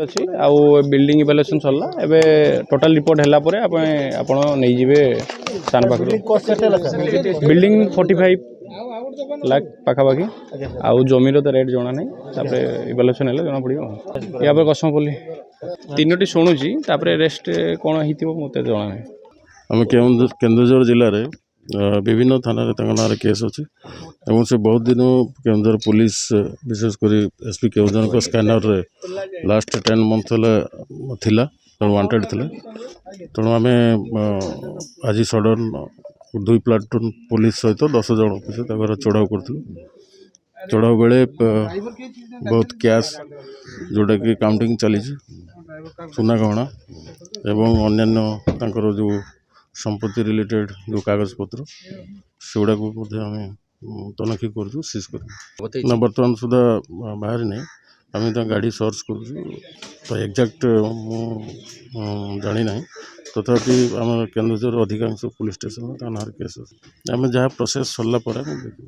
अच्छी आउ बिल्डिंग इवाल्युएसन सरला एबे टोटल रिपोर्ट हैला परे आपण नै जिवे स्थान पाखरु बिल्डिंग 45 लाख पाखापाखि आउ जमीर तो रेट जना नहीं तापर इवाल्युएसन हैला जना पड़ियो या पर कसम बोली तीनोटी शुणुची तापर रेस्ट कोन हितिबो मते जना नहीं। आम केन्दुझर जिले में विभिन्न थाना ना केस अच्छी से बहुत दिन केन्दुझर पुलिस विशेषकर एसपी केन्दुझर स्कैनर रे लास्ट 10 मंथ थिला वांटेड थे तेणु आम आज सडन 2 प्लाटून पुलिस सहित 10 जन ऑफिसर चढ़ाऊ करूँ चढ़ाऊ बेले बहुत कैश जोटा कि काउंटिंग चली सुना गहना एवं अन्य जो संपत्ति रिलेटेड जो कागज पत्र से गुड़ा को आम तनखी कर सीज कर बर्तमान सुधा बाहर नहीं आम गाड़ी सर्च कर एक्जाक्ट जानी ना तथापि आम केन्दुझर अधिकांश पुलिस स्टेशन ना केस आम जहाँ प्रोसेस सरला देखिए।